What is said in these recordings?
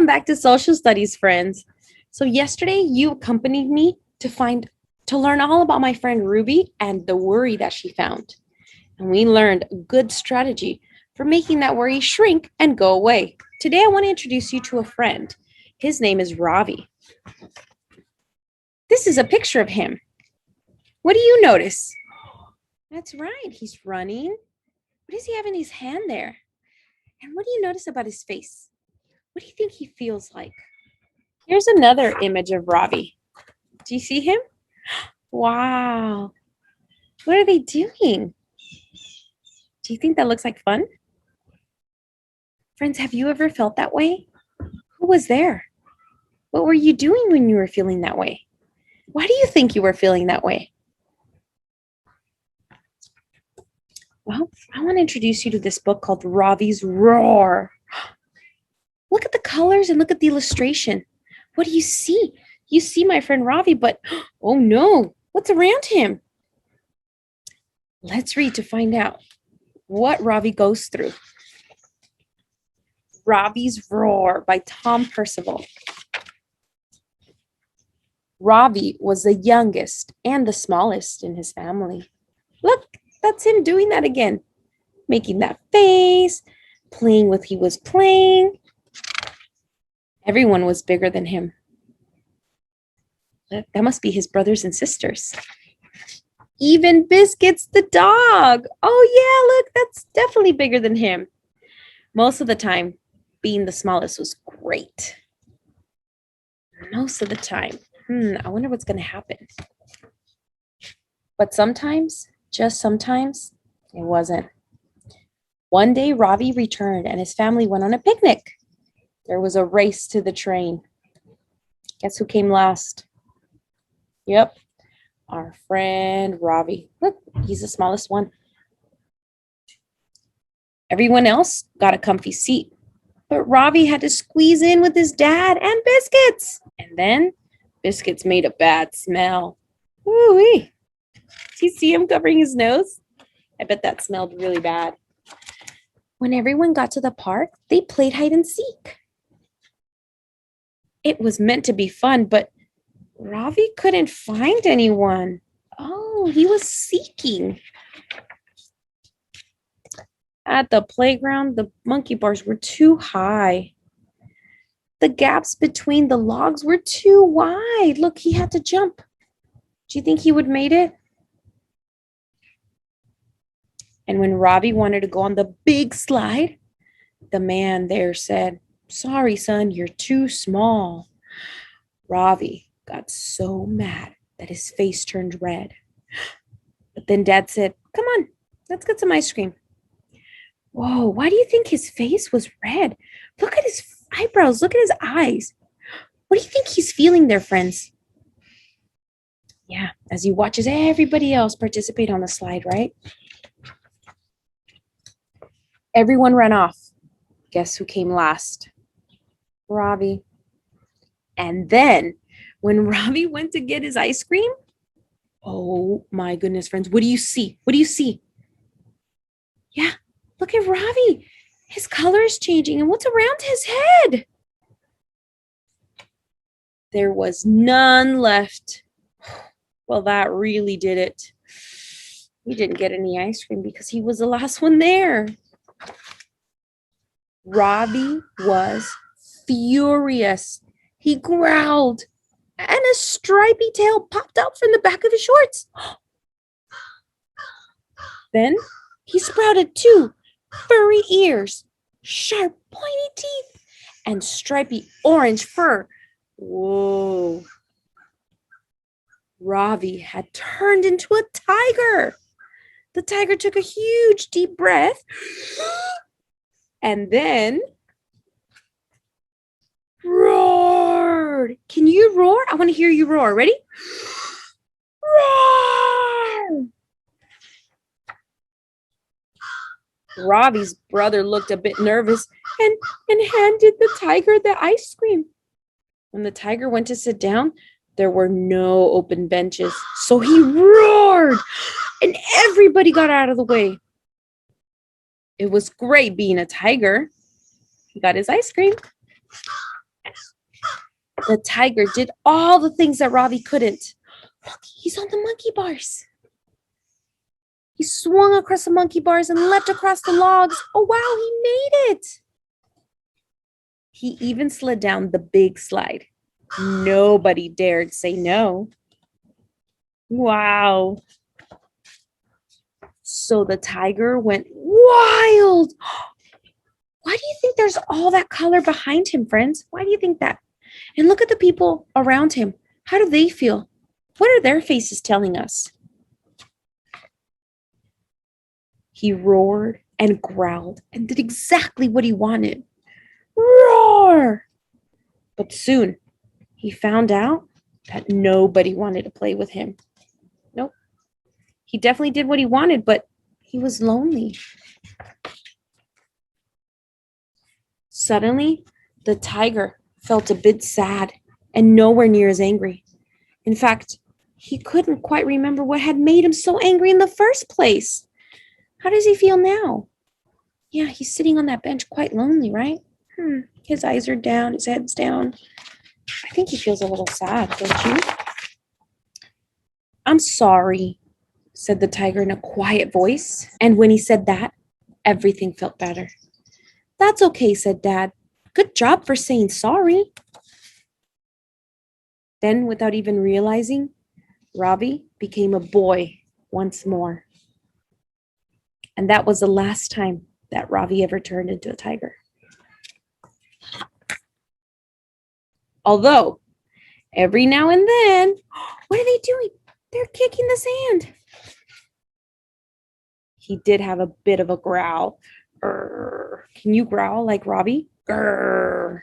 back to social studies, friends. So yesterday you accompanied me to learn all about my friend Ruby and the worry that she found. And we learned a good strategy for making that worry shrink and go away. Today I want to introduce you to a friend. His name is Ravi. This is a picture of him. What do you notice? That's right, he's running. What does he have in his hand there? And what do you notice about his face? What do you think he feels like? Here's another image of Ravi. Do you see him? Wow. What are they doing? Do you think that looks like fun? Friends, have you ever felt that way? Who was there? What were you doing when you were feeling that way? Why do you think you were feeling that way? Well, I want to introduce you to this book called Ravi's Roar. Look at the colors and look at the illustration. What do you see? You see my friend Ravi, but oh no, what's around him? Let's read to find out what Ravi goes through. Ravi's Roar by Tom Percival. Ravi was the youngest and the smallest in his family. Look, that's him doing that again, making that face, playing with he was playing. Everyone was bigger than him. That must be his brothers and sisters. Even Biscuits the dog. Oh yeah, look, that's definitely bigger than him. Most of the time, being the smallest was great. Most of the time. I wonder what's going to happen. But sometimes, just sometimes, it wasn't. One day, Ravi returned and his family went on a picnic. There was a race to the train. Guess who came last? Yep, our friend Ravi. Look, he's the smallest one. Everyone else got a comfy seat, but Ravi had to squeeze in with his dad and Biscuits. And then Biscuits made a bad smell. Ooh-wee. Do you see him covering his nose? I bet that smelled really bad. When everyone got to the park, they played hide and seek. It was meant to be fun, but Ravi couldn't find anyone. Oh, he was seeking. At the playground, the monkey bars were too high. The gaps between the logs were too wide. Look, he had to jump. Do you think he would made it? And when Ravi wanted to go on the big slide, the man there said, "Sorry, son, you're too small." Ravi got so mad that his face turned red. But then Dad said, "Come on, let's get some ice cream." Whoa, why do you think his face was red? Look at his eyebrows. Look at his eyes. What do you think he's feeling there, friends? Yeah, as he watches everybody else participate on the slide, right? Everyone ran off. Guess who came last? Ravi. And then when Ravi went to get his ice cream, oh my goodness, friends, what do you see? What do you see? Yeah, look at Ravi. His color is changing, and what's around his head? There was none left. Well, that really did it. He didn't get any ice cream because he was the last one there. Ravi was furious. He growled, and a stripy tail popped out from the back of his shorts. Then he sprouted two furry ears, sharp, pointy teeth, and stripy orange fur. Whoa. Ravi had turned into a tiger. The tiger took a huge deep breath and then roared. Can you roar? I want to hear you roar. Ready? Roar! Ravi's brother looked a bit nervous and handed the tiger the ice cream. When the tiger went to sit down, there were no open benches, so he roared, and everybody got out of the way. It was great being a tiger. He got his ice cream. The tiger did all the things that Ravi couldn't. Look, he's on the monkey bars. He swung across the monkey bars and leapt across the logs. Oh, wow, he made it. He even slid down the big slide. Nobody dared say no. Wow. So the tiger went wild. Why do you think there's all that color behind him, friends? Why do you think that? And look at the people around him. How do they feel? What are their faces telling us? He roared and growled and did exactly what he wanted. Roar! But soon he found out that nobody wanted to play with him. Nope. He definitely did what he wanted, but he was lonely. Suddenly, the tiger felt a bit sad and nowhere near as angry. In fact, he couldn't quite remember what had made him so angry in the first place. How does he feel now? Yeah, he's sitting on that bench quite lonely, right? His eyes are down, his head's down. I think he feels a little sad, don't you? I'm sorry, said the tiger in a quiet voice. And when he said that, everything felt better. That's okay, said Dad. Good job for saying sorry. Then, without even realizing, Ravi became a boy once more. And that was the last time that Ravi ever turned into a tiger. Although, every now and then, what are they doing? They're kicking the sand. He did have a bit of a growl. Can you growl like Ravi? And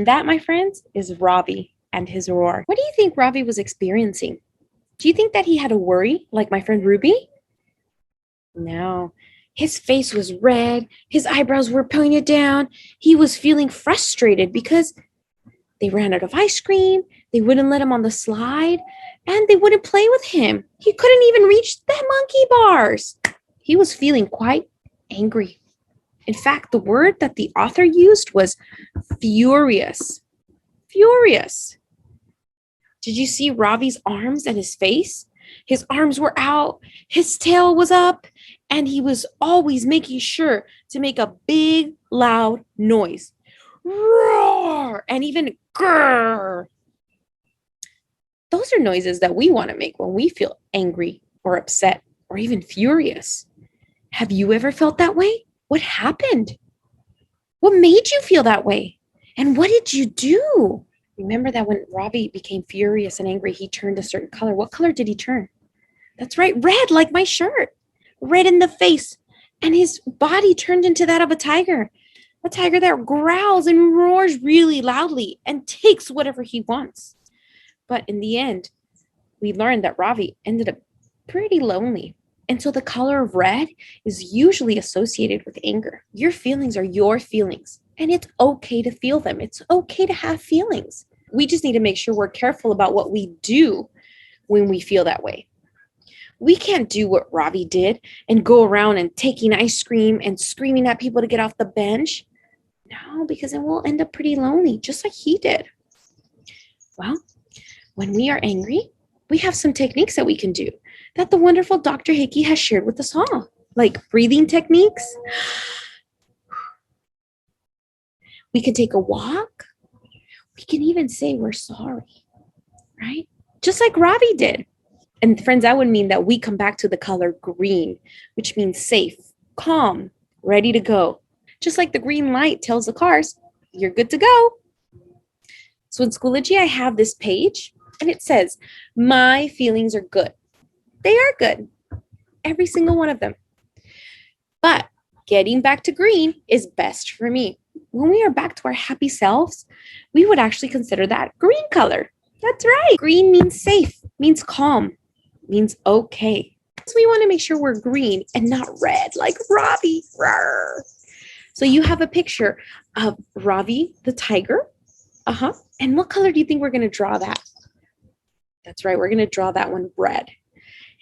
that, my friends, is Ravi and his roar. What do you think Ravi was experiencing? Do you think that he had a worry like my friend Ruby? No. His face was red. His eyebrows were pointed down. He was feeling frustrated because they ran out of ice cream. They wouldn't let him on the slide. And they wouldn't play with him. He couldn't even reach the monkey bars. He was feeling quite angry. In fact, the word that the author used was furious. Furious. Did you see Ravi's arms and his face? His arms were out, his tail was up, and he was always making sure to make a big, loud noise. Roar! And even grrr. Those are noises that we want to make when we feel angry or upset or even furious. Have you ever felt that way? What happened? What made you feel that way? And what did you do? Remember that when Ravi became furious and angry, he turned a certain color. What color did he turn? That's right, red, like my shirt. Red in the face. And his body turned into that of a tiger that growls and roars really loudly and takes whatever he wants. But in the end, we learned that Ravi ended up pretty lonely. And so the color of red is usually associated with anger. Your feelings are your feelings, and it's okay to feel them. It's okay to have feelings. We just need to make sure we're careful about what we do when we feel that way. We can't do what Ravi did and go around and taking ice cream and screaming at people to get off the bench. No, because then we'll end up pretty lonely, just like he did. Well, when we are angry, we have some techniques that we can do that the wonderful Dr. Hickey has shared with us all, like breathing techniques. We can take a walk. We can even say we're sorry, right? Just like Ravi did. And friends, that would mean that we come back to the color green, which means safe, calm, ready to go. Just like the green light tells the cars, you're good to go. So in Schoology, I have this page, and it says, my feelings are good. They are good. Every single one of them. But getting back to green is best for me. When we are back to our happy selves, we would actually consider that green color. That's right. Green means safe, means calm, means okay. So we want to make sure we're green and not red like Ravi. Rawr. So you have a picture of Ravi the tiger. And what color do you think we're going to draw that? That's right. We're going to draw that one red.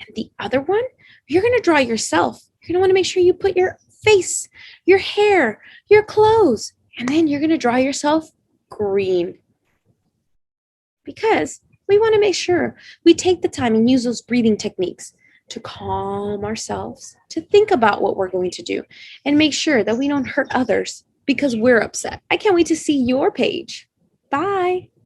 And the other one, you're going to draw yourself. You're going to want to make sure you put your face, your hair, your clothes, and then you're going to draw yourself green, because we want to make sure we take the time and use those breathing techniques to calm ourselves, to think about what we're going to do, and make sure that we don't hurt others because we're upset. I can't wait to see your page. Bye.